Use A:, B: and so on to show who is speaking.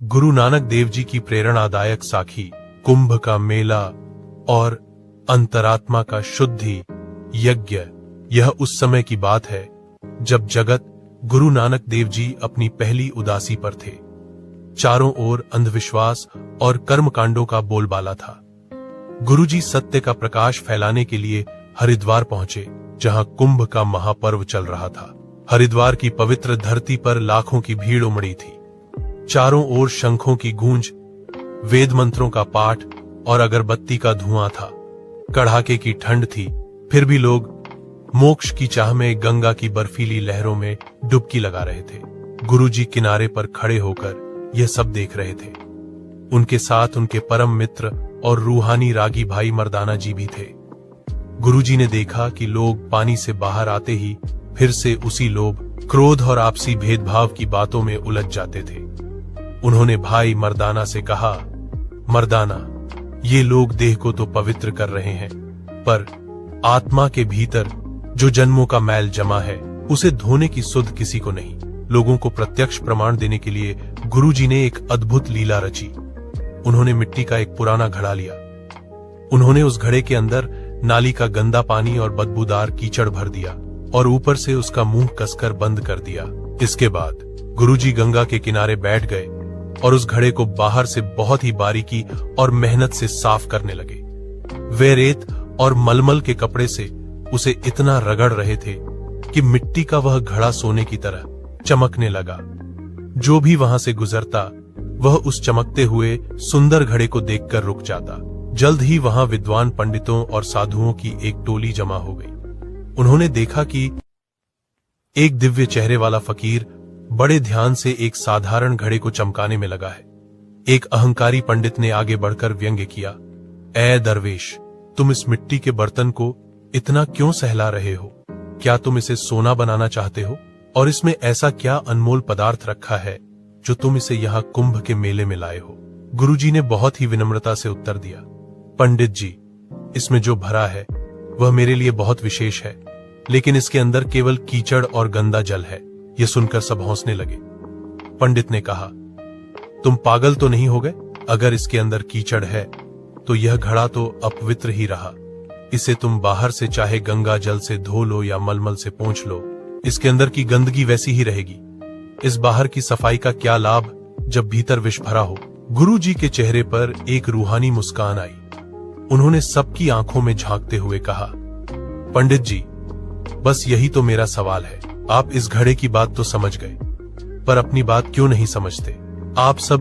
A: गुरु नानक देव जी की प्रेरणादायक साखी, कुंभ का मेला और अंतरात्मा का शुद्धि यज्ञ। यह उस समय की बात है जब जगत गुरु नानक देव जी अपनी पहली उदासी पर थे। चारों ओर अंधविश्वास और कर्मकांडों का बोलबाला था। गुरुजी सत्य का प्रकाश फैलाने के लिए हरिद्वार पहुंचे, जहां कुंभ का महापर्व चल रहा था। हरिद्वार की पवित्र धरती पर लाखों की भीड़ उमड़ी थी। चारों ओर शंखों की गूंज, वेद मंत्रों का पाठ और अगरबत्ती का धुआं था। कड़ाके की ठंड थी, फिर भी लोग मोक्ष की चाह में गंगा की बर्फीली लहरों में डुबकी लगा रहे थे। गुरुजी किनारे पर खड़े होकर यह सब देख रहे थे। उनके साथ उनके परम मित्र और रूहानी रागी भाई मर्दाना जी भी थे। गुरुजी ने देखा कि लोग पानी से बाहर आते ही फिर से उसी लोभ, क्रोध और आपसी भेदभाव की बातों में उलझ जाते थे। उन्होंने भाई मर्दाना से कहा, मर्दाना, ये लोग देह को तो पवित्र कर रहे हैं, पर आत्मा के भीतर जो जन्मों का मैल जमा है उसे धोने की सुध किसी को नहीं। लोगों को प्रत्यक्ष प्रमाण देने के लिए गुरुजी ने एक अद्भुत लीला रची। उन्होंने मिट्टी का एक पुराना घड़ा लिया। उन्होंने उस घड़े के अंदर नाली का गंदा पानी और बदबूदार कीचड़ भर दिया और ऊपर से उसका मुंह कसकर बंद कर दिया। इसके बाद गुरुजी गंगा के किनारे बैठ गए और उस घड़े को बाहर से बहुत ही बारीकी और मेहनत से साफ करने लगे। वे रेत और मलमल के कपड़े से उसे इतना रगड़ रहे थे कि मिट्टी का वह घड़ा सोने की तरह चमकने लगा। जो भी वहां से गुजरता वह उस चमकते हुए सुंदर घड़े को देखकर रुक जाता। जल्द ही वहां विद्वान पंडितों और साधुओं की एक टोली जमा हो गई। उन्होंने देखा कि एक दिव्य चेहरे वाला फकीर बड़े ध्यान से एक साधारण घड़े को चमकाने में लगा है। एक अहंकारी पंडित ने आगे बढ़कर व्यंग्य किया, ऐ दरवेश, तुम इस मिट्टी के बर्तन को इतना क्यों सहला रहे हो? क्या तुम इसे सोना बनाना चाहते हो? और इसमें ऐसा क्या अनमोल पदार्थ रखा है जो तुम इसे यहाँ कुंभ के मेले में लाए हो? गुरुजी ने बहुत ही विनम्रता से उत्तर दिया, पंडित जी, इसमें जो भरा है वह मेरे लिए बहुत विशेष है, लेकिन इसके अंदर केवल कीचड़ और गंदा जल है। यह सुनकर सब हंसने लगे। पंडित ने कहा, तुम पागल तो नहीं हो गए? अगर इसके अंदर कीचड़ है तो यह घड़ा तो अपवित्र ही रहा। इसे तुम बाहर से चाहे गंगा जल से धो लो या मलमल से पोंछ लो, इसके अंदर की गंदगी वैसी ही रहेगी। इस बाहर की सफाई का क्या लाभ जब भीतर विष भरा हो? गुरुजी के चेहरे पर एक रूहानी मुस्कान आई। उन्होंने सबकी आंखों में झांकते हुए कहा, पंडित जी, बस यही तो मेरा सवाल है। आप इस घड़े की बात तो समझ गए, पर अपनी बात क्यों नहीं समझते? आप सब